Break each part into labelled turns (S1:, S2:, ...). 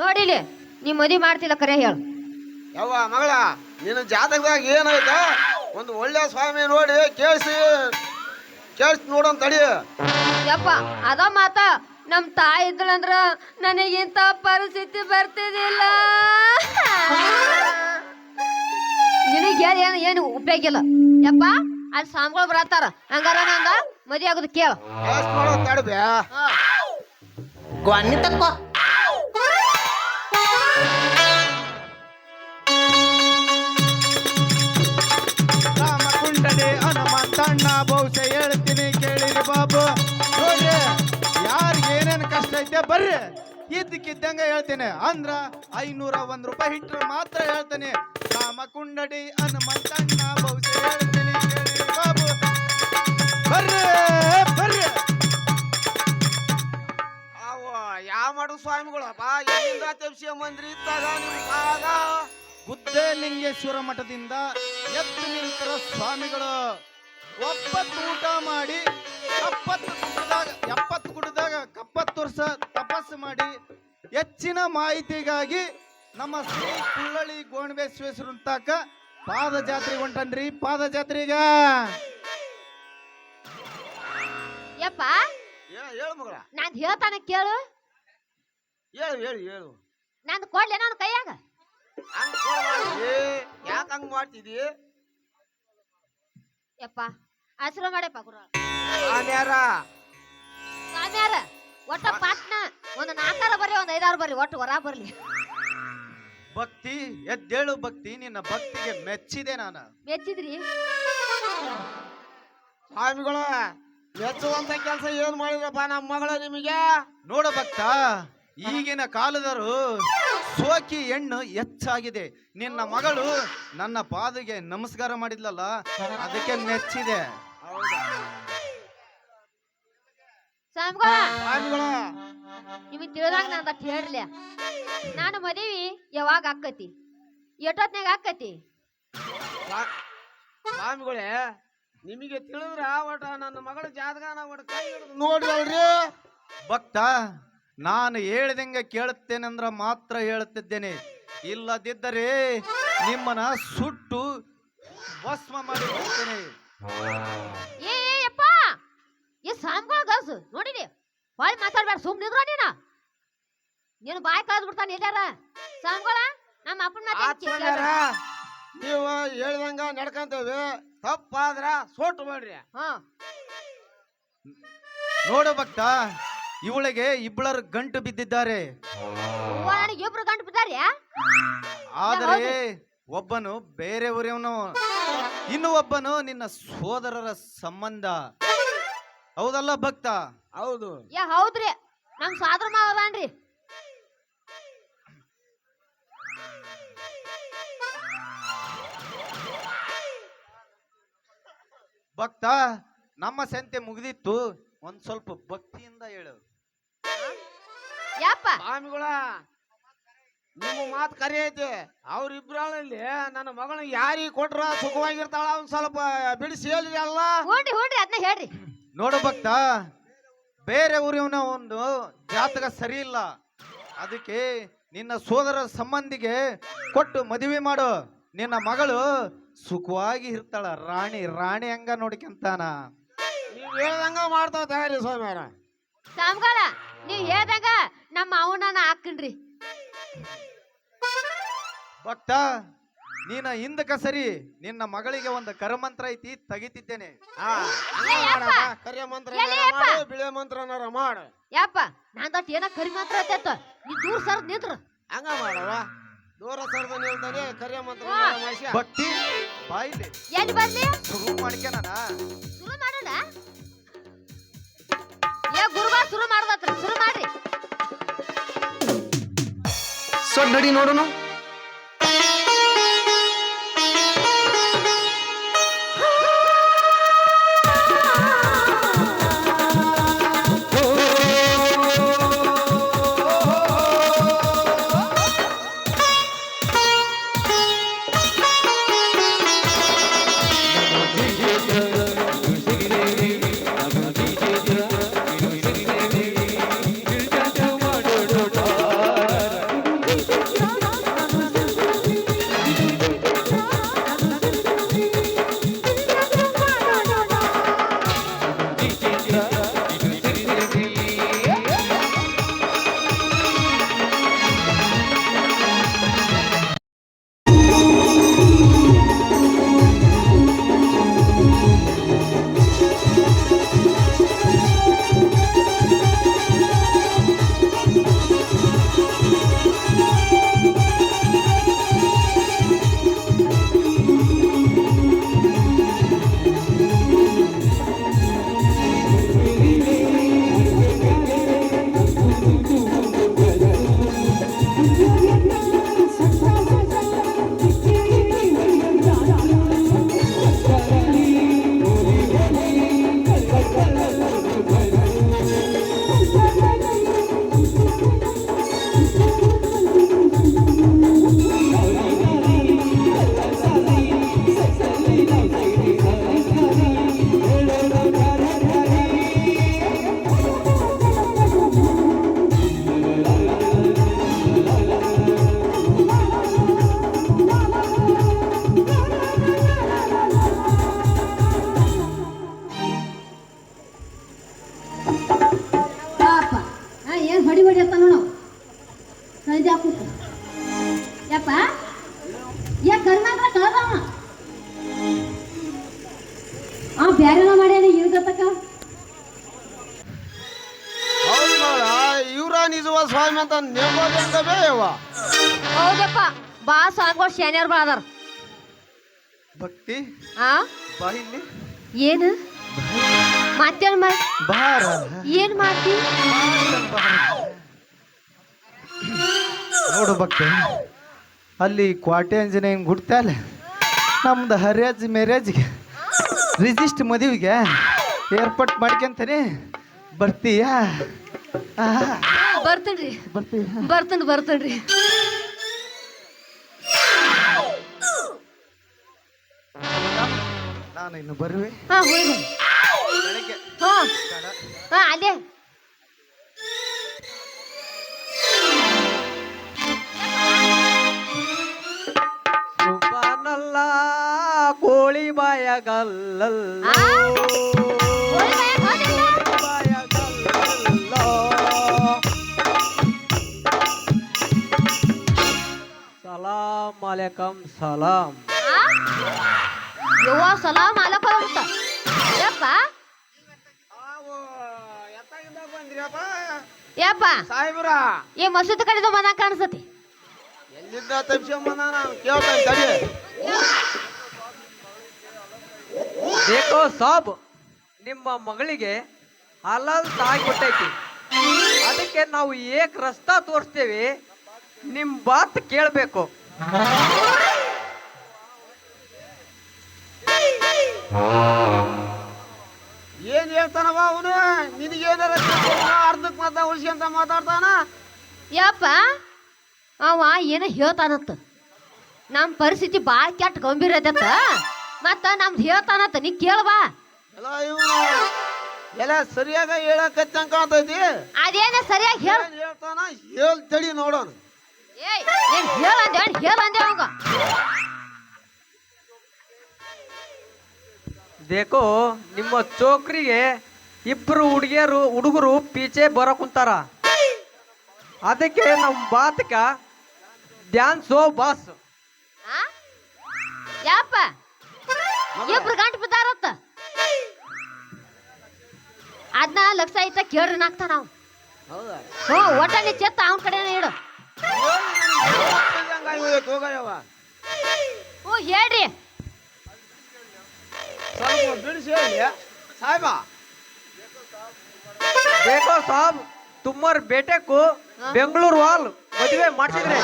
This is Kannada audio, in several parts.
S1: ನೋಡಿಲಿ ನೀ ಮದುವೆ ಮಾಡ್ತಿಲ್ಲ ಕರೆ ಹೇಳು.
S2: ಯವ್ವ ಮಗಳ ನಿನ್ನ ಜಾತಕದಾಗ ಏನೈತ ಒಂದು ಒಳ್ಳೆ ಸ್ವಾಮಿ ನೋಡಿ ಕೇಳಿಸಿ ನೋಡೋನ್ ತಡಿ.
S1: ಯಪ್ಪ ಅದ ಮಾತ ನಮ್ ತಾಯಿ ಇದ್ಳಂದ್ರ ನನಗಿಂತ ಪರಿಸ್ಥಿತಿ ಬರ್ತಿದಿಲ್ಲ. ನಿನಗೆ ಏನು ಉಪಯೋಗ ಇಲ್ಲ ಯಪ್ಪ. ಅಲ್ಲಿ ಸ್ವಾಮಿಗಳು ಬರತ್ತಾರ ಹಂಗಾರ ನಂಗ ಮದುವೆ ಆಗೋದು ಕೇಳ.
S2: ಕೇಳಿಸಿ ನೋಡೋನ್ ತಡಿಬ್ಯಾ.
S3: ಗೊನ್ನಿ ತಕ್ಕೋ
S4: ರಾಮಕುಂಡಲಿ ಹನುಮಂತಣ್ಣ ಬಹುಶಃ ಹೇಳ್ತೀನಿ ಕೇಳಿರಿ ಬಾಬು. ನೋಡ್ರಿ ಯಾರಿಗೆ ಏನೇನು ಕಷ್ಟ ಐತೆ ಬರ್ರಿ ಇದ್ದಕ್ಕಿದ್ದಂಗ ಹೇಳ್ತೇನೆ. ಅಂದ್ರ 501 ರೂಪಾಯಿ ಹಿಟ್ರೆ ಮಾತ್ರ ಹೇಳ್ತೇನೆ. ರಾಮಕುಂಡಲಿ ಹನುಮಂತಣ್ಣ ಬಹುಶಃ ಹೇಳ್ತೀನಿ ಕೇಳಿರಿ ಬಾಬು. ಬರ್ರಿ ಬರ್ರಿ.
S2: ಅವ ಯಾವ ಮಾಡು ಸ್ವಾಮಿಗಳಪ್ಪ ಎಲ್ಲಿಂದ ತೆಪ್ಸಿಯ ಮಂದ್ರಿ ಇದ್ದಾಗ ನಿಮ್ ಆಗ
S4: ಬುದ್ಧಲಿಂಗೇಶ್ವರ ಮಠದಿಂದ ಎದ್ದು ನಿಂತರ ಸ್ವಾಮಿಗಳು 9 ಊಟ ಮಾಡಿ 70 ಗುಡ್ಡದಾಗ 70 ವರ್ಷ ತಪಸ್ಸು ಮಾಡಿ ಹೆಚ್ಚಿನ ಮಾಹಿತಿಗಾಗಿ ನಮ್ಮ ಶ್ರೀ ಕುಳ್ಳಳ್ಳಿ ಗೋಣಬೇಶ್ವೇಶ್ವರ ತಕ್ಕ ಪಾದಯಾತ್ರೆಗೆ ಹೊಂಟನ್ರಿ. ಪಾದಯಾತ್ರೆಗ
S1: ಯಪ್ಪ
S2: ಹೇಳು ಮಗಳ
S1: ನಾನ್ ಹೇಳ್ತಾನ ಕೇಳು.
S2: ಹೇಳು
S1: ನಂದು ಕೊಡ್ಲೆ ನಾನು ಕೈಯಾಗ.
S2: ಹಂಗ ಯಾಕೆ ಹಂಗ ಮಾಡ್ತಿದಿ?
S1: ಯಪ್ಪ ಆಶ್ರಮ ಮಾಡಪ್ಪ ಗುರು
S2: ಸ್ವಾಮ್ಯಾರ
S1: ಸ್ವಾಮ್ಯಾರ ಒಟ್ಟ ಪಾಟ್ನ ಒಂದು 4 ಬರ್ರಿ ಒಂದು 5 ಬರ್ರಿ ಒಟ್ಟು ಹೊರ ಬರ್ಲಿ.
S4: ಭಕ್ತಿ ಎದ್ದೇಳು ಭಕ್ತಿ. ನಿನ್ನ ಭಕ್ತಿಗೆ ಮೆಚ್ಚಿದೆ ನಾನು.
S1: ಮೆಚ್ಚಿದ್ರಿ
S2: ಸ್ವಾಮಿಗಳು ಮೆಚ್ಚುವಂತ ಕೆಲಸ ಏನ್ ಮಾಡಿದ್ರಪ್ಪ ನಮ್ಮ ಮಗಳ ನಿಮಗೆ?
S4: ನೋಡ ಭಕ್ತ, ಈಗಿನ ಕಾಲದರು ಸೋಕಿ ಹೆಣ್ಣು ಹೆಚ್ಚಾಗಿದೆ. ನಿನ್ನ ಮಗಳು ನನ್ನ ಪಾದಿಗೆ ನಮಸ್ಕಾರ ಮಾಡಿದ್ಲಲ್ಲ ಅದಕ್ಕೆ ಮೆಚ್ಚಿದೆ.
S1: ಸ್ವಾಮಿಗಳ ನಿಮಗ್ ತಿಳಿದಾಗ ನಾನು ಅಟ್ ಹೇಳ್ಲಿ. ನಾನು ಮದುವೆ ಯಾವಾಗ ಆಕ್ಕತಿ? ಎಷ್ಟೊತ್ನಾಗ ಆಕ್ಕತಿ?
S2: ಸ್ವಾಮಿಗಳೇ ನಿಮಗೆ ತಿಳಿದ್ರ ಒಟ ನನ್ನ ಮಗಳ ಜಾತಕನ ಒಟ್ಟು ಕೈ ಹಿಡಿದು ನೋಡ್ರಿ.
S4: ಭಕ್ತ, ನಾನು ಹೇಳ್ದಂಗೆ ಕೇಳುತ್ತೇನೆಂದ್ರ ಮಾತ್ರ ಹೇಳುತ್ತಿದ್ದೇನೆ. ಇಲ್ಲದಿದ್ದರೆ ನಿಮ್ಮನ್ನ ಸುಟ್ಟು ಭಸ್ಮ ಮಾಡಿ ಬಿಡ್ತೇನೆ.
S1: ಯಪ್ಪ ಈ ಸ್ವಾಮಿಗಳ ಗರ್ಸು ನೋಡಿನಿ ಹೊಳ್ ಮಾತಾಡ್ಬೇಡ, ಸುಮ್ ನಿಂದ್ರ ನೀನು ಬಾಯ್ ಕಳೆದ್ ಬಿಡ್ತಾನೆ ಎಲ್ಲಾರ. ಸ್ವಾಮಿಗಳ ನಮ್ಮ ಅಪ್ಪನ
S2: ಸ್ವಾಮ್ಯಾರ ನೀವು ಹೇಳ್ದಂಗ ನಡ್ಕಂತೇವೆ. ತಪ್ಪಾದ್ರ ಸೋಟು ಮಾಡ್ರಿ.
S4: ನೋಡು ಭಕ್ತ, ಇವಳಿಗೆ ಇಬ್ಬಳರು ಗಂಟು ಬಿದ್ದಿದ್ದಾರೆ.
S1: ನನಗೆ ಇಬ್ರು ಗಂಟು ಬಿದ್ದಾರೆ.
S4: ಆದರೆ ಒಬ್ಬನು ಬೇರೆ ಊರಿಯವನು, ಇನ್ನು ಒಬ್ಬನು ನಿನ್ನ ಸೋದರರ ಸಂಬಂಧ. ಹೌದಲ್ಲ ಭಕ್ತ?
S2: ಹೌದು.
S1: ಹೌದ್ರಿ, ನಮ್ ಸಾದ್ರ ಮಾವದಾನ್ರಿ.
S4: ಭಕ್ತ, ನಮ್ಮ ಸಂತೆ ಮುಗಿದಿತ್ತು. ಒಂದ್ ಸ್ವಲ್ಪ ಭಕ್ತಿಯಿಂದ ಹೇಳು.
S1: ಯಪ್ಪ
S2: ಸ್ವಾಮಿಗಳ ನಿಮ್ಮ ಮಾತು ಕರೆ ಐತಿ. ಅವ್ರಿಬ್ರಲ್ಲಿ ನನ್ನ ಮಗಳನ್ನ ಯಾರಿಗೆ ಕೊಟ್ರ ಸುಖವಾಗಿರ್ತಾಳ ಒಂದ್ ಸ್ವಲ್ಪ ಬಿಡಿಸಿ ಹೇಳಿ ಅಲ್ಲ.
S1: ಹೂನ್ರಿ ಅದನ್ನ ಹೇಳ್ರಿ.
S4: ನೋಡು ಭಕ್ತ, ಬೇರೆ ಊರಿನ ಒಂದು ಜಾತಕ ಸರಿ ಇಲ್ಲ. ಅದಕ್ಕೆ ನಿನ್ನ ಸೋದರ ಸಂಬಂಧಿಗೆ ಕೊಟ್ಟು ಮದುವೆ ಮಾಡು. ನಿನ್ನ ಮಗಳು ಸುಖವಾಗಿ ಇರ್ತಾಳ. ರಾಣಿ ಹಂಗ ನೋಡ್ಕೊಂತಾನ.
S2: ನೀವ್ ಹೇಳ್ದಂಗ ಮಾಡ್ತಾವ ತಯಾರಿ ಸ್ವಾಮಿಯಾರ.
S1: ಸ್ವಾಮಿಗಳ ನೀವ್ ಹೇಳ್ದಾಗ ನಮ್ಮ ಅವನನ್ನ ಹಾಕನ್ರಿ.
S4: ಭಕ್ತ, ನೀನ ಹಿಂದಕ ಸರಿ. ನಿನ್ನ ಮಗಳಿಗೆ ಒಂದು ಕರಮಂತ್ರ ಐತಿ, ತೆಗಿತಿದ್ದೇನೆ.
S2: ಕರಿಯ ಮಂತ್ರ
S1: ಎಲ್ಲಿ ಯಪ್ಪ?
S2: ಮಾಡು, ಬಿಳಿಯ ಮಂತ್ರನಾರ ಮಾಡು.
S1: ಯಪ್ಪ ನಾನ್ ದೊಡ್ಡ ಏನ ಕರಿ ಮಾತ್ರ ಆಯ್ತ ನೀ ದೂರ ಸರ್ ನಿಂತ್ರ.
S2: ಹಂಗ ಮಾಡವ ದೂರ ಸರ್ದ ನಿಲ್ತಾನೆ ಕರಿಯ ಮಂತ್ರ ಮಾಡಿಸ್ಯ.
S4: ಭಕ್ತಿ ಬಾಯಿಲಿ
S1: ಎಲ್ಲಿ ಬರ್ಲಿ
S4: ಶುರು ಮಾಡ್ಕ್ಯಾನ.
S1: ಶುರು ಮಾಡೋಣ. ಗುರುವಾರ ಶುರು ಮಾಡ್ದತ್ರ, ಶುರು ಮಾಡ್ರಿ.
S3: ಸೊಡ್ಡಡಿ ನೋಡೋಣ.
S1: ಸಂಜೆ ಕೂತು ಯಪ್ಪ ಯಾ ಕರ್ನಾಟಕ ಕಳ್ದವ ಬ್ಯಾರೇನ ಮಾಡ್ಯಾನ ಇಳ್ದತಕ
S2: ಹೌದು ನೋಡ ಇವ್ರ ನಿಜವಾದ ಸ್ವಾಮಿ ಅಂತ ನೆಮ್ಮದಿ ಯವ್ವ.
S1: ಹೌದಪ್ಪ ಬಾ ಸಾಂಗೋಳ್ ಶಾನ್ಯಾರ್ ಬಾ ಅದಾರ
S4: ಭಕ್ತಿ
S1: ಆ
S4: ಬಾ ಇಲ್ಲಿ
S1: ಏನು ಮತ್ತೇನ್ ಮಾಡಿ
S4: ಬಾರ
S1: ಏನ್ ಮಾಡ್ತಿ
S4: ನೋಡು ಭಕ್ತಿ ಅಲ್ಲಿ ಕ್ವಾಟೆ ಅಂಜನೇಯನ್ ಗುಡ್ತಾಲ ನಮ್ದು ಹರಿಯಾಜ್ ಮ್ಯಾರೇಜ್ಗೆ ರಿಜಿಸ್ಟ್ ಮದುವೆಗೆ ಏರ್ಪಾಟ್ ಮಾಡ್ಕೊಂತಾನೆ ಬರ್ತೀಯಾ
S1: ಬರ್ತೇನ್ರಿ ಬರ್ತೇನ್ರಿ
S4: ನಾನು ಇನ್ನು ಬರುವೆ
S1: ಹಾ ಹೋಗಿ ಹಾ ಹಾ ಅಲ್ಲೇ
S3: ಸುಬಾನಲ್ಲ ಕೋಳಿ ಬಾಯಗಲ್ಲ
S1: ಆ? ಹೋಗಿ ಬಾ, ಹೋಗಿಲ್ಲ?
S3: ಬಾಯಗಲ್ಲ ಸಲಾಮ್ ಅಲೈಕಂ ಸಲಾಂ.
S1: ಆ? ಯವ್ವ ಸಲಾಮ್ ಅಲೈಕುಂ ಅಂತ ಯಪ್ಪ
S2: ಎತ್ತಾಗಿಂದ ಬಂದ್ರಿಯಪ್ಪ
S1: ಯಪ್ಪ
S2: ಸಾಹೇಬ್ರ
S1: ಈ ಮಸೂತಿ ಕಡೆದು ಮನ ಕಾಣಿಸತಿ
S2: ಎಲ್ಲಿದ್ದ ತಪ್ಪಿಸ್ಕೊಂಬಂದ ನಾನು ಕೇಳ್ತೇನೆ ತಡಿ.
S3: ಬೇಕೋ ಸಾಬ್ ನಿಮ್ಮ ಮಗಳಿಗೆ ಹಲಾಲ್ ತಾಗ್ಬಿಟ್ಟೈತಿ ಅದಕ್ಕೆ ನಾವು ಏಕ್ ರಸ್ತಾ ತೋರಿಸ್ತೇವೆ ನಿಮ್ ಬಾತ್ ಕೇಳಬೇಕು.
S2: ಏನ್ ಹೇಳ್ತಾನವ ಅವನು ನಿನಗೇನಾರ ಅರ್ಧಕ್ ಮಾತ ಉಳಿಸ್ಕೊಂತ ಮಾತಾಡ್ತಾನ.
S1: ಯಪ್ಪ ಅವ ಏನೋ ಹೇಳ್ತಾನತ್ತ ನಮ್ಮ ಪರಿಸ್ಥಿತಿ ಭಾಳ ಕೆಟ್ಟ ಗಂಭೀರ ಐತತ್ತ ಮತ್ತ ನಮ್ದು ಹೇಳ್ತಾನತ್ತ ನೀ ಕೇಳ್ಬಾ
S2: ಎಲ್ಲ ಇವನು ಎಲ್ಲ ಸರಿಯಾಗ ಹೇಳಕತ್ತಂಗ ಕಾಣ್ತೈತಿ.
S1: ಅದೇನ ಸರಿಯಾಗಿ ಹೇಳ
S2: ಏನ್ ಹೇಳ್ತಾನ ಹೇಳ್ ತಡಿ ನೋಡೋಣ.
S1: ಏಯ್ ಏನ್ ಹೇಳಂದೆ ಅವಂಗ
S3: ದೇಕೋ ನಿಮ್ಮ ಚೋಕ್ರಿಗೆ ಇಬ್ರು ಹುಡುಗರು ಪೀಚೆ ಬರೋ ಕುಂತಾರ ಅದಕ್ಕೆ ನಮ್ಮ ಬಾತಕ ಧ್ಯಾನ್ ಸೋ ಬಾಸ್.
S1: ಆ? ಯಪ್ಪ ಇಬ್ರು ಗಂಟು ಬಿದ್ದಾರತ್ತ ಅದನ್ನ ಲಕ್ಷ ಐತ ಕೇಳ್ರಿ ನಾಕ್ತಾನ ನಾವು
S2: ಹೌದಾ
S1: ಹ್ಞೂ ಒಟ್ಟಲ್ಲಿ ಚೆತ್ತ ಅವನ ಕಡೆನೇ ಇಡು
S2: ಹೋಗಯ್ಯವ
S1: ಹ್ಞೂ ಹೇಳ್ರಿ
S2: ಸ್ವಲ್ಪ ಬಿಡಿಸಿ ಹೇಳಿ ಸಾಹೇಬ.
S3: ಬೇಕೋ ಸಾಬ್ ತುಮ್ಮರ್ ಬೇಟೆಕು ಬೆಂಗಳೂರು ವಾಲ್ ಮದುವೆ ಮಾಡಿಸಿದ್ರೆ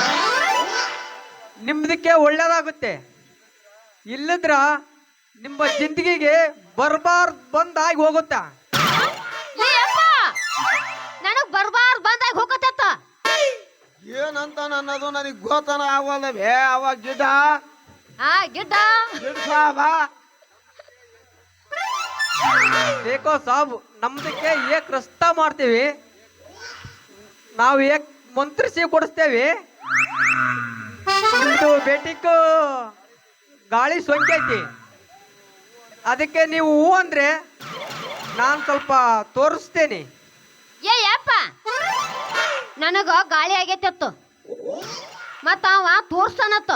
S3: ನಿಮ್ದಕ್ಕೆ ಒಳ್ಳೇದಾಗುತ್ತೆ ಇಲ್ಲದ್ರ ನಿಮ್ಮ ಜಿಂದಗಿಗೆ ಬರ್ಬಾರ್ದು ಬಂದಾಗಿ ಹೋಗುತ್ತಾ.
S1: ಏ ಅಪ್ಪ ನನಗ್ ಬರ್ಬಾರ್ದು ಬಂದಾಗ ಹೋಗತ್ತ
S2: ಏನಂತ ಅನ್ನೋದು ನನಗೆ ಗೋತನ ಆಗಲ್ಲವೇ. ಅವ ಗಿಡ
S1: ಗಿಡ್ಡ
S2: ಗಿಡ ಸಾಹೇಬ
S3: ಬೇಕೋ ಸಾಬ್ ನಮ್ದಕ್ಕೆ ಏಕ್ ರಸ್ತಾ ಮಾಡ್ತೀವಿ ನಾವು ಏಕ್ ಮಂತ್ರಿಸಿ ಕೊಡಿಸ್ತೇವೆ ನಿಮ್ದು ಬೇಟಿಕ್ ಗಾಳಿ ಸೊಂಕೈತಿ ಅದಕ್ಕೆ ನೀವು ಹೂ ಅಂದ್ರೆ ನಾನು ಸ್ವಲ್ಪ ತೋರಿಸ್ತೇನೆ.
S1: ಏ ಅಪ್ಪ ನನಗ ಗಾಳಿ ಆಗೈತತ್ತು ಮತ್ತ ಅವ ತೋರ್ಸ್ತಾನತ್ತ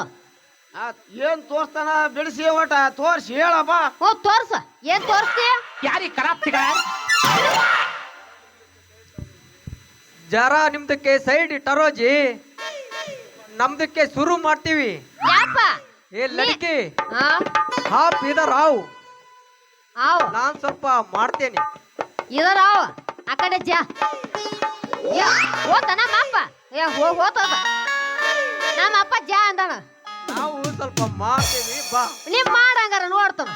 S2: ಏನ್ ತೋರ್ಸ್ತಾನ ಬಿಡಿಸಿ ಒಟ ತೋರ್ಸಿ ಹೇಳಪ್ಪ.
S1: ಹೋ ತೋರ್ಸ ಏನ್ ತೋರ್ಸ್ತಿ
S3: ಯಾರಿಗೆ ಕರಾಪ್ತಿಗ ಜರ ನಿಮ್ದಕ್ಕೆ ಸೈಡ್ ಇಟ್ಟರೋಜಿ ನಮ್ದಕ್ಕೆ ಶುರು ಮಾಡ್ತೀವಿ.
S1: ಯಾಪ
S3: ಏ ಲಡಿಕೆ
S1: ಹಾ
S3: ಹಾಪ್ ಇದರ್ ಹಾವು
S1: ಆವ್
S3: ನಾನ್ ಸ್ವಲ್ಪ ಮಾಡ್ತೇನೆ.
S1: ಇದರ ಅವ ಆ ಕಡೆ ಜಾ ಹೋತ ನಮ್ಮ ಅಪ್ಪ ಹೋತದ ನಮ್ಮ ಅಪ್ಪ ಜಾ ಅಂದಾನ
S3: ನಾವು ಸ್ವಲ್ಪ ಮಾಡ್ತೀವಿ ಬಾ.
S1: ನೀವ್ ಮಾಡಂಗಾರ ನೋಡ್ತಾನ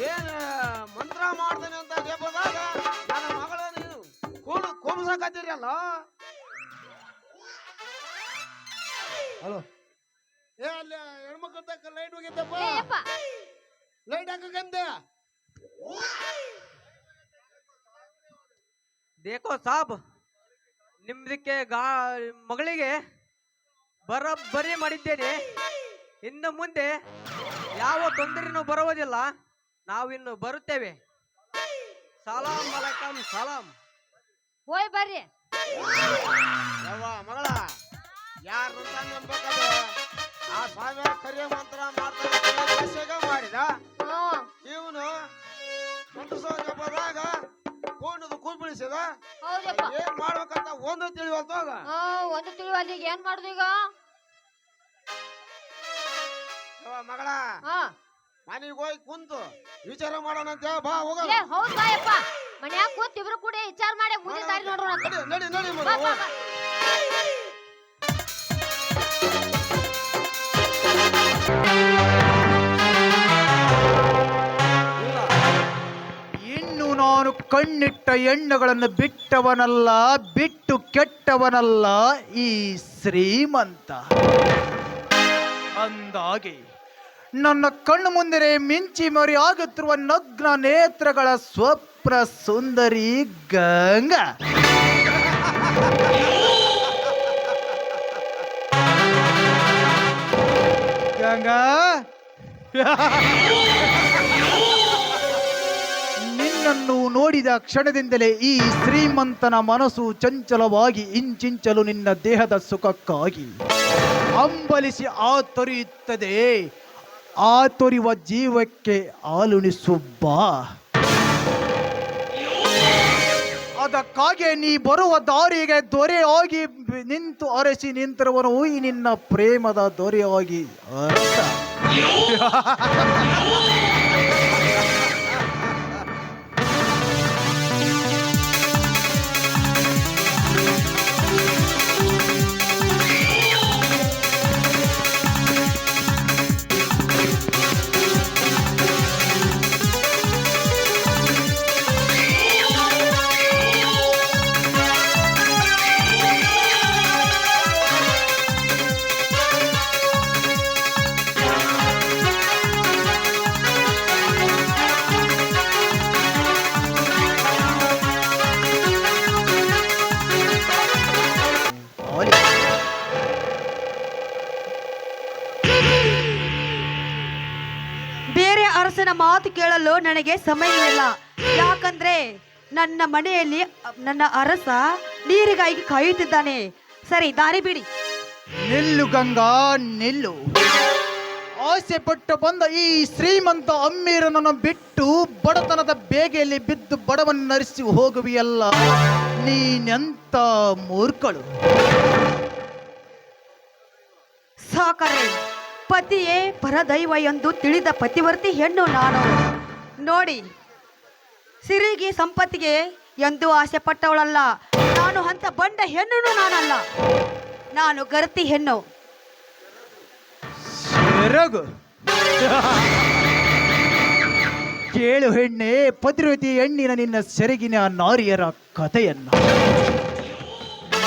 S2: ಏನ್ ಮಂತ್ರ ಮಾಡ್ತಾನೆ ಅಂತ ನೇಪದಾಗ ನನ್ನ ಮಗಳ ನೀನು ಕುಮ್ಸಕತ್ತೀರಲ್ಲ.
S4: ಹಲೋ ಏ ಅಲ್ಲಿ ಹೆಣ್ಮಕ್ಳ ತಕ್ಕ ಲೈಟ್ ಹೋಗಿದ್ದಪ್ಪ,
S1: ಏ ಯಪ್ಪ
S4: ಲೈಟ್ ಹಾಕಂದೆ.
S3: ದೇಖೋ ಸಾಬ್, ನಿಮ್ದಕ್ಕೆ ಮಗಳಿಗೆ ಬರೋಬ್ಬರಿ ಮಾಡಿದ್ದೇನೆ. ಇನ್ನು ಮುಂದೆ ಯಾವ ತೊಂದರೆನೂ ಬರುವುದಿಲ್ಲ. ನಾವಿನ್ನು ಬರುತ್ತೇವೆ. ಸಲಾಂ ಅಲೈಕಂ ಸಲಾಂ.
S1: ಹೋಯ್ ಬರ್ರಿ.
S2: ಯವ್ವ ಮಗಳ ಯಾರನ್ನ ನಂಬಕದು ಆ ಸಾವಿರ ಕರಿಯ ಮಂತ್ರ ಮಾಡ್ತಾನೆ ಮಾಡಿದ
S1: ಹ್ಮ್
S2: ಇವನು ಮಂತ್ರಸೋ ಜಪದಾಗ ಕೋಣದು ಕೂಬಿಳಿಸಿದ.
S1: ಹೌದಪ್ಪ.
S2: ಏನ್ ಮಾಡ್ಬೇಕಂತ ಒಂದು ತಿಳಿವಲ್ತೋಗ.
S1: ಒಂದು ತಿಳಿವಲ್ಲ, ಈಗ ಏನ್ ಮಾಡುದು ಈಗ?
S2: ಯವ್ವ ಮಗಳ
S1: ಹಾ
S2: ಮನೆಗೆ ಹೋಗಿ ಕುಂತು ವಿಚಾರ ಮಾಡೋಣ ಅಂತ ಬಾ ಹೋಗ.
S1: ಏ ಹೌದ್ ಬಾಯಪ್ಪ, ಮನ್ಯಾಗ ಕೂತ್ ಇಬ್ರು ಕೂಡ ವಿಚಾರ ಮಾಡಿ ಮುಂದೆ ದಾರಿ ನೋಡೋಣ ಅಂತ.
S2: ನಡಿ ನಡಿ
S1: ಬಾ,
S2: ಮಗ
S1: ಬಾ, ಬಾ.
S4: ಇನ್ನು ನಾನು ಕಣ್ಣಿಟ್ಟ ಹೆಣ್ಣುಗಳನ್ನು ಬಿಟ್ಟವನಲ್ಲ, ಬಿಟ್ಟು ಕೆಟ್ಟವನಲ್ಲ ಈ ಶ್ರೀಮಂತ. ಅಂದಾಗೆ ನನ್ನ ಕಣ್ಣು ಮುಂದೆ ಮಿಂಚಿ ಮರೆಯಾಗುತ್ತಿರುವ ನಗ್ನ ನೇತ್ರಗಳ ಸ್ವಪ್ನ ಸುಂದರಿ ಗಂಗಾ. ಗಂಗಾ, ನಿನ್ನನ್ನು ನೋಡಿದ ಕ್ಷಣದಿಂದಲೇ ಈ ಶ್ರೀಮಂತನ ಮನಸ್ಸು ಚಂಚಲವಾಗಿ ಇಂಚಿಂಚಲು ನಿನ್ನ ದೇಹದ ಸುಖಕ್ಕಾಗಿ ಹಂಬಲಿಸಿ ಆತೊರೆಯುತ್ತದೆ. ಆತೊರೆಯುವ ಜೀವಕ್ಕೆ ಹಾಲುಣಿಸುಬ್ಬ. ಅದಕ್ಕಾಗಿ ನೀ ಬರುವ ದಾರಿಗೆ ದೊರೆಯಾಗಿ ನಿಂತು ಅರಸಿ ನಿಂತಿರುವನು ಈ ನಿನ್ನ ಪ್ರೇಮದ ದೊರೆಯಾಗಿ ಅರ್ಥ.
S5: ಬೇರೆ ಅರಸನ ಮಾತು ಕೇಳಲು ನನಗೆ ಸಮಯವಿಲ್ಲ. ಯಾಕಂದ್ರೆ ನನ್ನ ಮನೆಯಲ್ಲಿ ನನ್ನ ಅರಸ ನೀರಿಗಾಗಿ ಕಾಯುತ್ತಿದ್ದಾನೆ. ಸರಿ, ದಾರಿ ಬಿಡಿ.
S4: ನಿಲ್ಲು ಗಂಗಾ, ನಿಲ್ಲು. ಆಸೆ ಪಟ್ಟು ಬಂದ ಈ ಶ್ರೀಮಂತ ಅಮ್ಮೀರನನ್ನು ಬಿಟ್ಟು ಬಡತನದ ಬೇಗೆಯಲ್ಲಿ ಬಿದ್ದು ಬಡವನ್ನರಿಸಿ ಹೋಗುವಿಯಲ್ಲ, ನೀನೆಂತ ಮೂರ್ಖಳು.
S5: ಸಾಕರೆ, ಪತಿಯೇ ಪರದೈವ ಎಂದು ತಿಳಿದ ಪತಿವರ್ತಿ ಹೆಣ್ಣು ನಾನು. ನೋಡಿ, ಸಿರಿಗೆ ಸಂಪತ್ತಿಗೆ ಎಂದು ಆಸೆ ಪಟ್ಟವಳಲ್ಲ ನಾನು. ಅಂತ ಬಂಡ ಹೆಣ್ಣು ನಾನಲ್ಲ. ನಾನು ಗರ್ತಿ ಹೆಣ್ಣು.
S4: ರಘು ಕೇಳು ಹೆಣ್ಣೆ ಪತಿರತಿ ಹೆಣ್ಣಿನ ನಿನ್ನ ಸೆರಗಿನ ನಾರಿಯರ ಕಥೆಯನ್ನ.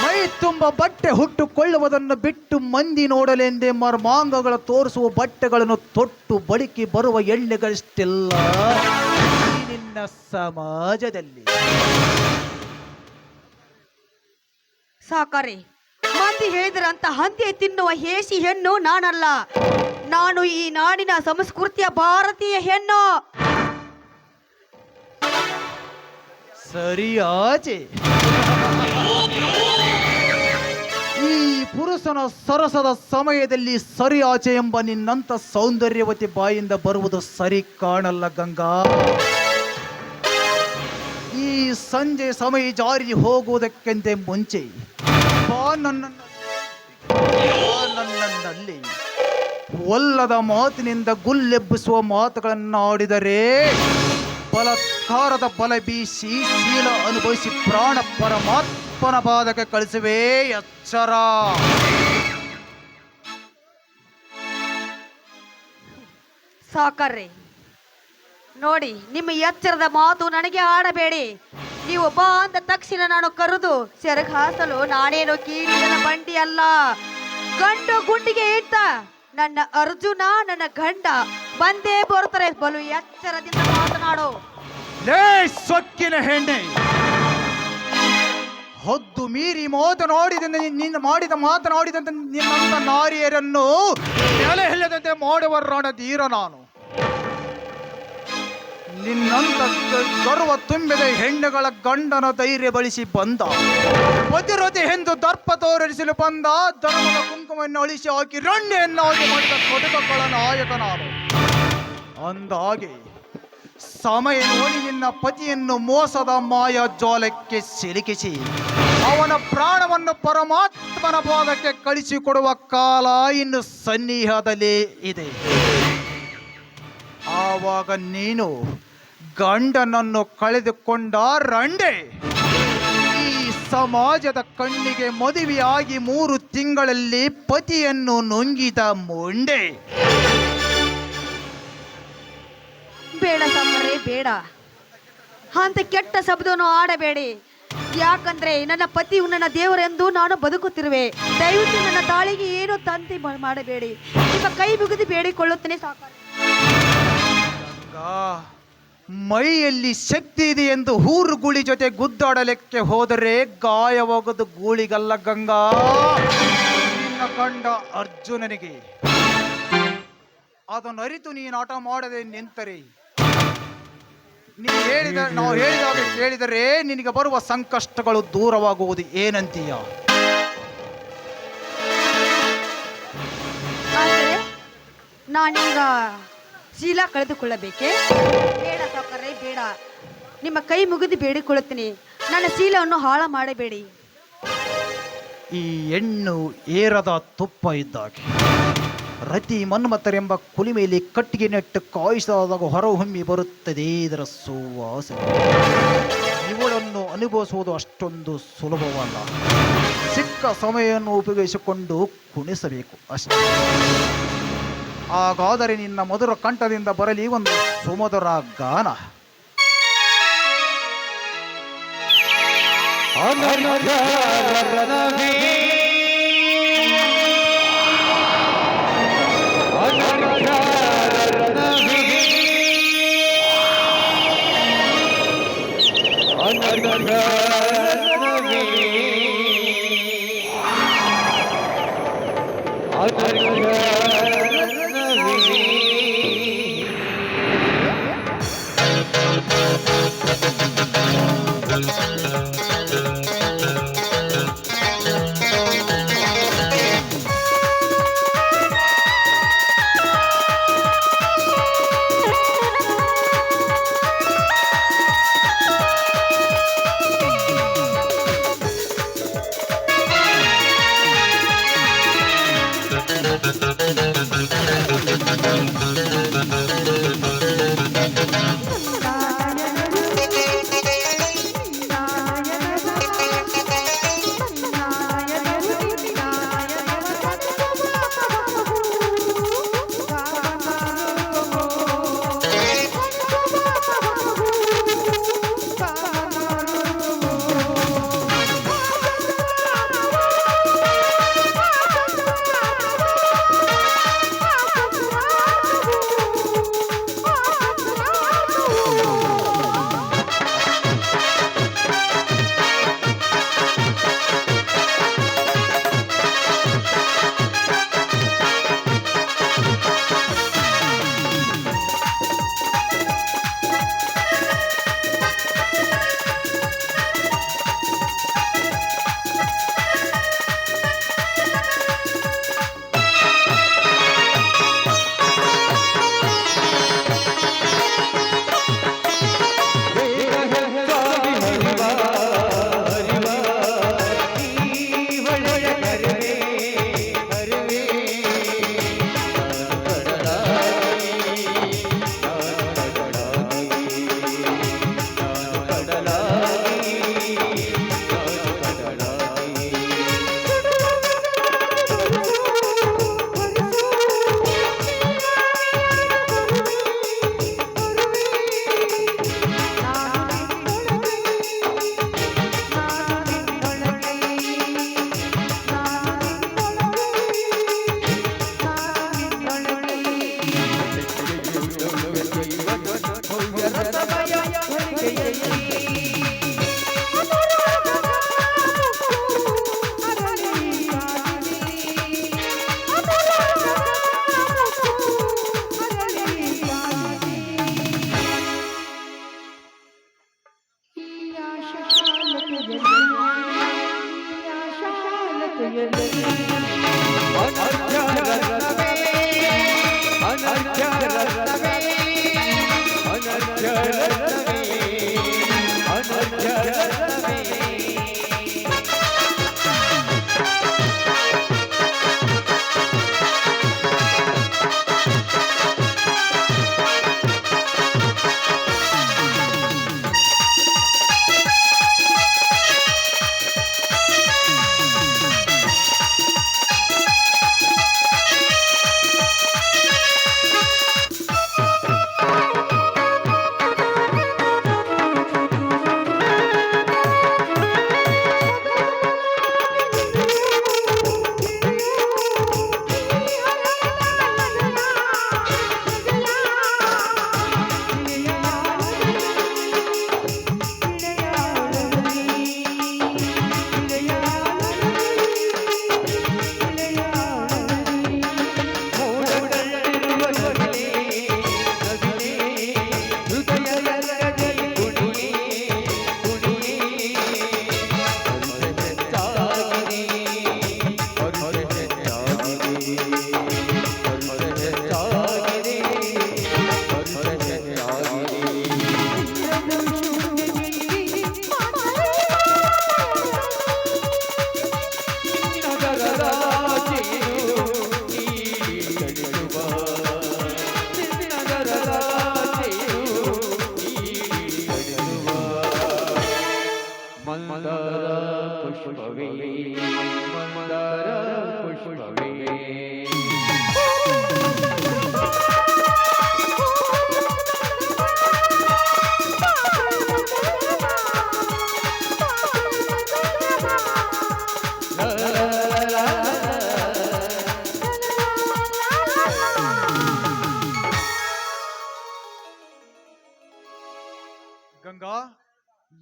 S4: ಮೈ ತುಂಬ ಬಟ್ಟೆ ಹುಟ್ಟುಕೊಳ್ಳುವುದನ್ನು ಬಿಟ್ಟು ಮಂದಿ ನೋಡಲೆಂದೇ ಮರ್ಮಾಂಗಗಳ ತೋರಿಸುವ ಬಟ್ಟೆಗಳನ್ನು ತೊಟ್ಟು ಬಳಿಕೆ ಬರುವ ಎಣ್ಣೆಗಳಷ್ಟೆಲ್ಲ ಈ ನಿನ್ನ ಸಮಾಜದಲ್ಲಿ.
S5: ಸಾಕಾರಿ, ಮಂದಿ ಹೇಳಿದ್ರಂತ ಹಂದಿ ತಿನ್ನುವ ಹೇಸಿ ಹೆಣ್ಣು ನಾನಲ್ಲ. ನಾನು ಈ ನಾಡಿನ ಸಂಸ್ಕೃತಿಯ ಭಾರತೀಯ ಹೆಣ್ಣು.
S4: ಸರಿಯಾಚೆ ಈ ಪುರುಷನ ಸರಸದ ಸಮಯದಲ್ಲಿ ಸರಿಯಾಚೆ ಎಂಬ ನಿನ್ನಂತ ಸೌಂದರ್ಯವತಿ ಬಾಯಿಂದ ಬರುವುದು ಸರಿ ಕಾಣಲ್ಲ ಗಂಗಾ. ಈ ಸಂಜೆ ಸಮಯ ಜಾರಿ ಹೋಗುವುದಕ್ಕಿಂತ ಮುಂಚೆ ಬಾ ನನ್ನಲ್ಲಿ ಒಲ್ಲದ ಮಾತಿನಿಂದ ಗುಲ್ಲೆಬ್ಬಿಸುವ ಮಾತುಗಳನ್ನಾಡಿದರೆ ಬಲತ್ಕಾರದ ಬಲ ಬೀಸಿ ಶೀಲ ಅನುಭವಿಸಿ ಪ್ರಾಣ ಪರಮಾತ್ಮನ ಪಾದಕ್ಕೆ ಕಳಿಸುವೆ ಎಚ್ಚರ.
S5: ಸಾಕಾರ್ರಿ, ನೋಡಿ ನಿಮ್ಮ ಎಚ್ಚರದ ಮಾತು ನನಗೆ ಆಡಬೇಡಿ. ನೀವು ಬಾ ಅಂದ ತಕ್ಷಣ ನಾನು ಕರೆದು ಸೆರಗ ಹಾಸಲು ನಾನೇನು ಕೀಳಿನ ಬಂಡಿ ಅಲ್ಲ. ಗಂಡು ಗುಂಡಿಗೆ ಇಟ್ಟ ನನ್ನ ಅರ್ಜುನ ನನ್ನ ಗಂಡ ಬಂದೇ ಬರ್ತಾರೆ. ಬಲು ಎಚ್ಚರದಿಂದ ಮಾತನಾಡು.
S4: ಲೇ ಸೊಕ್ಕಿನ ಹೆಣ್ಣೆ, ಹೊದ್ದು ಮೀರಿ ಮಾತನಾಡಿದಂತೆ ನಿನ್ನಂತ ನಾರಿಯರನ್ನು ನೆಲೆ ಹಿಲ್ಲದಂತೆ ಮಾಡುವ ರಣಧೀರ ನಾನು. ನಿನ್ನಂತ ಗರ್ವ ತುಂಬಿದ ಹೆಣ್ಣುಗಳ ಗಂಡನ ಧೈರ್ಯ ಬಳಸಿ ಬಂದ, ಪತಿರತಿ ಎಂದು ದರ್ಪ ತೋರಿಸಲು ಬಂದ, ಧರ್ಮದ ಕುಂಕುಮವನ್ನು ಅಳಿಸಿ ಹಾಕಿ ರಣೆಯನ್ನಾಗಿ ಮಾಡಿದ ಕೊಡುಕಗಳ ನಾಯಕ ನಾನು. ಅಂದಾಗೆ ಸಮಯ ನೋಡಿ ನಿನ್ನ ಪತಿಯನ್ನು ಮೋಸದ ಮಾಯಾಜಾಲಕ್ಕೆ ಸಿಲುಕಿಸಿ ಅವನ ಪ್ರಾಣವನ್ನು ಪರಮಾತ್ಮನ ಪಾದಕ್ಕೆ ಕಳಿಸಿಕೊಡುವ ಕಾಲ ಇನ್ನು ಸನ್ನಿಹದಲ್ಲೇ ಇದೆ. ಆವಾಗ ನೀನು ಗಂಡನನ್ನು ಕಳೆದುಕೊಂಡ ರಂಡೆ ಈ ಸಮಾಜದ ಕಣ್ಣಿಗೆ ಮದುವೆಯಾಗಿ 3 ತಿಂಗಳಲ್ಲಿ ಪತಿಯನ್ನು ನುಂಗಿದ ಮುಂಡೆ.
S5: ಬೇಡ ಸಾಕಾರೆ, ಬೇಡ ಅಂತ ಕೆಟ್ಟ ಶಬ್ದವನ್ನು ಆಡಬೇಡಿ. ಯಾಕಂದ್ರೆ ನನ್ನ ಪತಿಯು ನನ್ನ ದೇವರೆಂದು ನಾನು ಬದುಕುತ್ತಿರುವೆ. ದಯವಿಟ್ಟು ನನ್ನ ತಾಳಿಗೆ ಏನು ತಂತಿ ಮಾಡಬೇಡಿ. ನಿಮ್ಮ ಕೈ ಮುಗಿದು ಬೇಡಿಕೊಳ್ಳುತ್ತೇನೆ ಸಾಕಾರೆ.
S4: ಮೈಯಲ್ಲಿ ಶಕ್ತಿ ಇದೆ ಎಂದು ಹೂರು ಗೂಳಿ ಜೊತೆ ಗುದ್ದಾಡಲಿಕ್ಕೆ ಹೋದರೆ ಗಾಯವಾಗೋದು ಗೂಳಿಗಲ್ಲ ಗಂಗಾ, ನಿನ್ನ ಕಂಡ ಅರ್ಜುನನಿಗೆ. ಅದನ್ನು ಅರಿತು ನೀನು ಆಟ ಮಾಡದೆ ನಿಂತರೆ ನಾವು ಹೇಳಿದಾಗ ಕೇಳಿದರೆ ನಿನಗೆ ಬರುವ ಸಂಕಷ್ಟಗಳು ದೂರವಾಗುವುದು. ಏನಂತೀಯ?
S5: ನಾನೀಗ ಶೀಲ ಕಳೆದುಕೊಳ್ಳಬೇಕೆ? ಬೇಡ ಸಾಕಾರೆ, ಬೇಡ. ನಿಮ್ಮ ಕೈ ಮುಗಿದು ಬೇಡಿಕೊಳ್ಳುತ್ತೀನಿ, ನನ್ನ ಶೀಲವನ್ನು ಹಾಳ ಮಾಡಬೇಡಿ.
S4: ಈ ಹೆಣ್ಣು ಏರದ ತುಪ್ಪ ಇದ್ದಾಗೆ ರತಿ ಮನ್ಮಥರೆಂಬ ಕುಲಿಮೆಯಲ್ಲಿ ಕಟ್ಟಿಗೆ ನೆಟ್ಟು ಕಾಯಿಸಿದಾಗ ಹೊರಹೊಮ್ಮಿ ಬರುತ್ತದೆ ಇದರ ಸುವಾಸನೆ. ಇವಳನ್ನು ಅನುಭವಿಸುವುದು ಅಷ್ಟೊಂದು ಸುಲಭವಲ್ಲ. ಸಿಕ್ಕ ಸಮಯವನ್ನು ಉಪಯೋಗಿಸಿಕೊಂಡು ಕುಣಿಸಬೇಕು ಅಷ್ಟೇ. ಹಾಗಾದರೆ ನಿನ್ನ ಮಧುರ ಕಂಠದಿಂದ ಬರಲಿ ಒಂದು ಸುಮಧುರ ಗಾನ.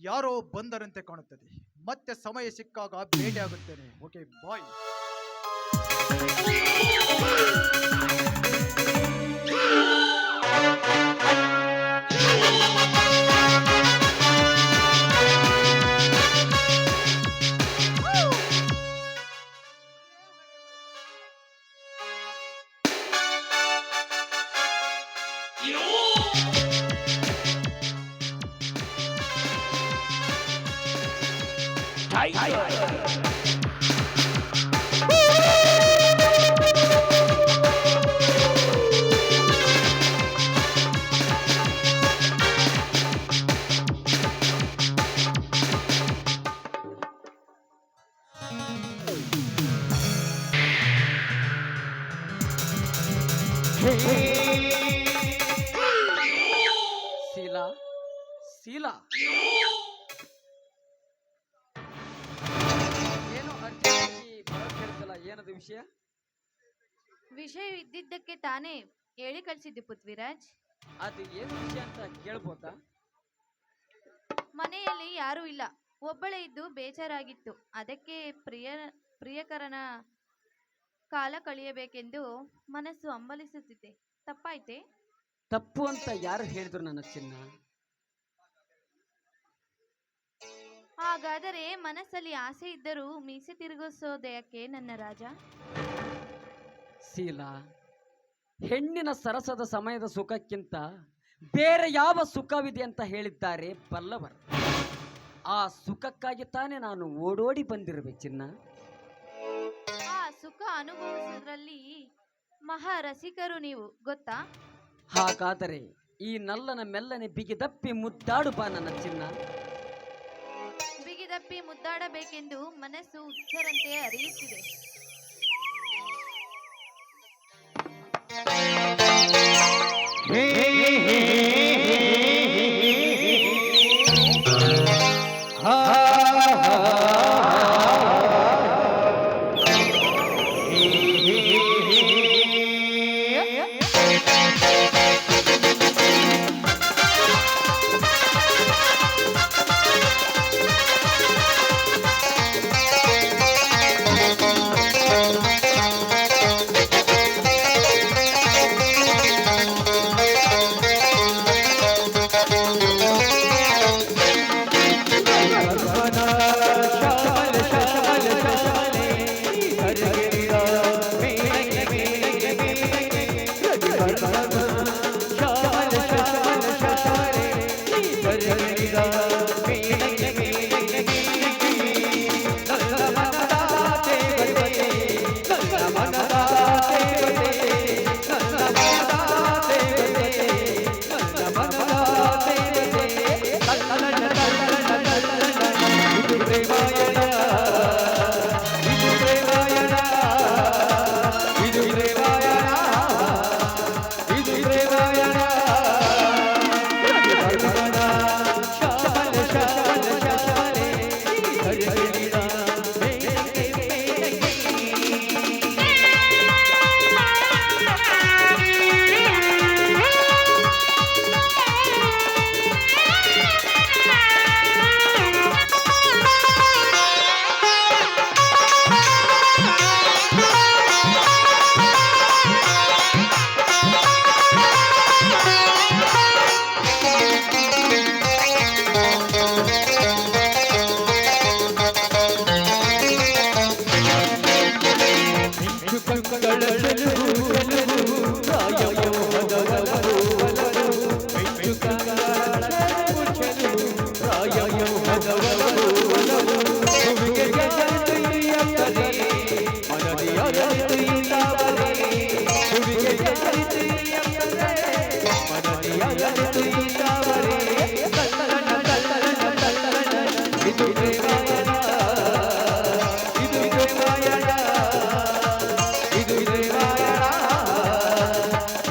S4: ಯಾರೋ ಬಂದರಂತೆ ಕಾಣುತ್ತದೆ. ಮತ್ತೆ ಸಮಯ ಸಿಕ್ಕಾಗ ಭೇಟಿಯಾಗುತ್ತೇನೆ. ಓಕೆ, ಬಾಯ್.
S3: ಶೀಲಾ, ಶೀಲಾ, ಏನು ಅರ್ಜೆಂಟಾಗಿ ಬರೋಕ್ ಹೇಳ್ತಲ್ಲ, ಏನದು ವಿಷಯ?
S6: ವಿಷಯ ಇದ್ದಿದ್ದಕ್ಕೆ ತಾನೇ ಹೇಳಿ ಕಳಿಸಿದ್ದೆ ಪೃಥ್ವಿರಾಜ್.
S3: ಅದು ಏನು ವಿಷಯ ಅಂತ ಕೇಳ್ಬೋದಾ?
S6: ಮನೆಯಲ್ಲಿ ಯಾರೂ ಇಲ್ಲ, ಒಬ್ಬಳೇ ಇದ್ದು ಬೇಜಾರಾಗಿತ್ತು. ಅದಕ್ಕೆ ಪ್ರಿಯಕರನ ಕಾಲ ಕಳೆಯಬೇಕೆಂದು ಮನಸ್ಸು ಹಂಬಲಿಸುತ್ತಿದ್ದೆ. ತಪ್ಪಾಯ್ತೆ?
S3: ತಪ್ಪು ಅಂತ ಯಾರು ಹೇಳಿದ್ರು ನನ್ನ ಚಿನ್ನ?
S6: ಹಾಗಾದರೆ ಮನಸ್ಸಲ್ಲಿ ಆಸೆ ಇದ್ದರೂ ಮೀಸೆ ತಿರುಗಿಸೋದಕ್ಕೆ ನನ್ನ ರಾಜ?
S3: ಶೀಲಾ, ಹೆಣ್ಣಿನ ಸರಸದ ಸಮಯದ ಸುಖಕ್ಕಿಂತ ಬೇರೆ ಯಾವ ಸುಖವಿದೆ ಅಂತ ಹೇಳಿದ್ದಾರೆ ಬಲ್ಲವರು. ಆ ಸುಖಕ್ಕಾಗಿ ತಾನೇ ನಾನು ಓಡೋಡಿ ಬಂದಿರುವೆ ಚಿನ್ನ.
S6: ಆ ಸುಖ ಅನುಭವಿಸೋದ್ರಲ್ಲಿ ಮಹಾ ರಸಿಕರು ನೀವು, ಗೊತ್ತಾ?
S3: ಹಾಗಾದರೆ ಈ ನಲ್ಲನ ಮೆಲ್ಲನೆ ಬಿಗಿದಪ್ಪಿ ಮುದ್ದಾಡು ಬಾ ನನ್ನ ಚಿನ್ನ.
S6: ಬಿಗಿದಪ್ಪಿ ಮುದ್ದಾಡಬೇಕೆಂದು ಮನಸ್ಸು ಹುಚ್ಚರಂತೆ ಹರಿಯುತ್ತಿದೆ.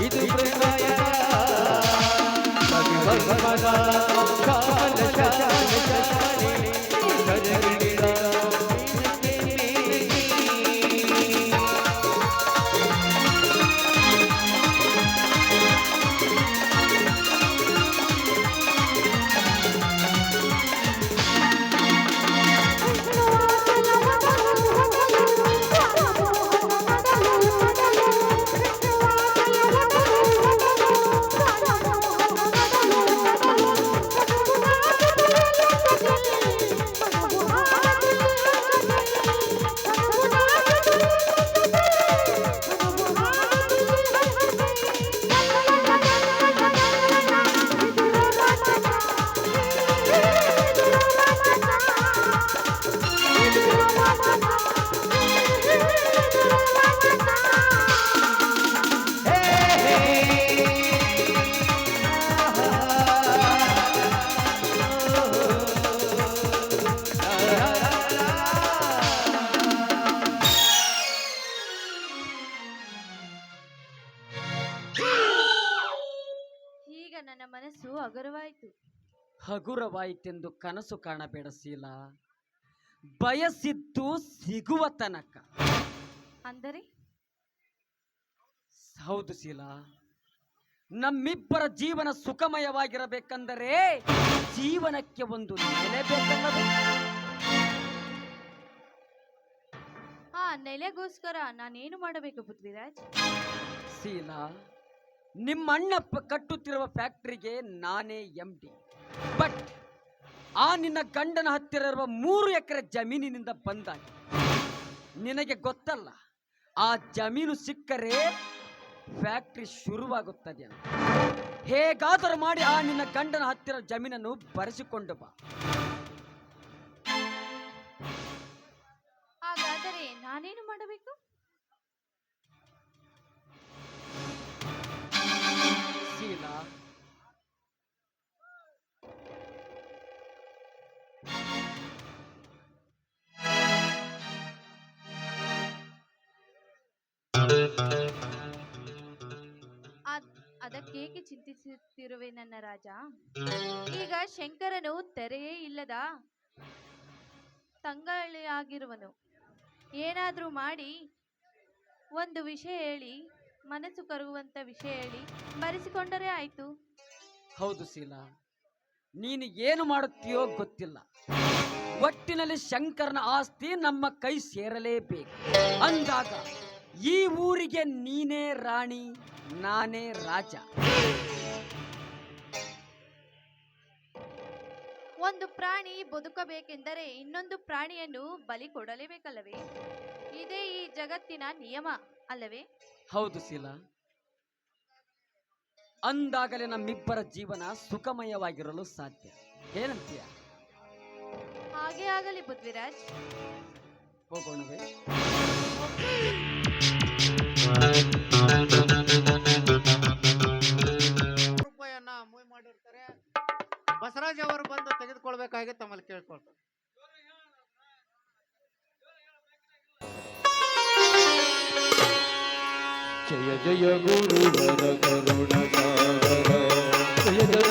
S3: ಇದು
S6: ನನ್ನ ಮನಸ್ಸು ಹಗುರವಾಯಿತು.
S3: ಹಗುರವಾಯಿತೆಂದು ಕನಸು ಕಾಣಬೇಡ ಶೀಲಾ, ಬಯಸಿದ್ದು ಸಿಗುವ ತನಕ.
S6: ಅಂದರೆ
S3: ಹೌದು ಶೀಲಾ, ನಮ್ಮಿಬ್ಬರ ಜೀವನ ಸುಖಮಯವಾಗಿರಬೇಕಂದರೆ ಜೀವನಕ್ಕೆ ಒಂದು ನೆಲೆ ಬೇಕಲ್ಲವೇ?
S6: ಆ ನೆಲೆಗೋಸ್ಕರ ನಾನೇನು ಮಾಡಬೇಕು ಪೃಥ್ವಿರಾಜ್?
S3: ಶೀಲಾ, ನಿಮ್ಮ ಅಣ್ಣಪ್ಪ ಕಟ್ಟುತ್ತಿರುವ ಫ್ಯಾಕ್ಟರಿಗೆ ನಾನೇ MD. ಬಟ್ ಆ ನಿನ್ನ ಗಂಡನ ಹತ್ತಿರ ಇರುವ 3 ಎಕರೆ ಜಮೀನಿನಿಂದ ಬಂದಾಗಿ ನಿನಗೆ ಗೊತ್ತಲ್ಲ, ಆ ಜಮೀನು ಸಿಕ್ಕರೆ ಫ್ಯಾಕ್ಟ್ರಿ ಶುರುವಾಗುತ್ತದೆ ಅಂತ. ಹೇಗಾದರೂ ಮಾಡಿ ಆ ನಿನ್ನ ಗಂಡನ ಹತ್ತಿರ ಜಮೀನನ್ನು ಬರೆಸಿಕೊಂಡು ಬಾ.
S6: ಹಾಗಾದರೆ ನಾನೇನು ಮಾಡಬೇಕು?
S3: ಶೀಲಾ,
S6: ಅದಕ್ಕೇಕೆ ಚಿಂತಿಸುತ್ತಿರುವೆ ನನ್ನ ರಾಜ? ಈಗ ಶಂಕರನು ತೆರೆಯೇ ಇಲ್ಲದ ತಂಗಾಳಿಯಾಗಿರುವನು. ಏನಾದ್ರೂ ಮಾಡಿ ಒಂದು ವಿಷಯ ಹೇಳಿ, ಮನಸ್ಸು ಕರಗುವಂತ ವಿಷಯ ಹೇಳಿ ಬರೆಸಿಕೊಂಡರೆ ಆಯ್ತು.
S3: ಹೌದು ಶೀಲಾ, ನೀನು ಏನು ಮಾಡುತ್ತೀಯೋ ಗೊತ್ತಿಲ್ಲ. ಒಟ್ಟಿನಲ್ಲಿ ಶಂಕರನ ಆಸ್ತಿ ನಮ್ಮ ಕೈ ಸೇರಲೇಬೇಕು. ಅಂದಾಗ ಈ ಊರಿಗೆ ನೀನೇ ರಾಣಿ, ನಾನೇ ರಾಜ.
S6: ಒಂದು ಪ್ರಾಣಿ ಬದುಕಬೇಕೆಂದರೆ ಇನ್ನೊಂದು ಪ್ರಾಣಿಯನ್ನು ಬಲಿ ಕೊಡಲೇಬೇಕಲ್ಲವೇ? ಇದೇ ಈ ಜಗತ್ತಿನ ನಿಯಮ ಅಲ್ಲವೇ?
S3: ಹೌದು ಶೀಲಾ, ಅಂದಾಗಲೇ ನಮ್ಮಿಬ್ಬರ ಜೀವನ ಸುಖಮಯವಾಗಿರಲು ಸಾಧ್ಯ. ಏನಂತೀಯ?
S6: ಹಾಗೆ ಆಗಲಿ ಪೃಥ್ವಿರಾಜ್.
S3: ಹೋಗೋಣವೇ?
S2: ರೂಪಾಯಿಯನ್ನ ಮೂವ್ ಮಾಡಿರ್ತಾರೆ. ಬಸವರಾಜ್ ಅವರು ಬಂದು ತೆಗೆದುಕೊಳ್ಬೇಕಾಗಿ ತಮ್ಮಲ್ಲಿ ಕೇಳ್ಕೊಳ್ತಾರೆ.
S7: ಜಯ ಜಯ ಗುರುವರ ಕರುಣ ಸಾಗರ, ಜಯ ಜಯ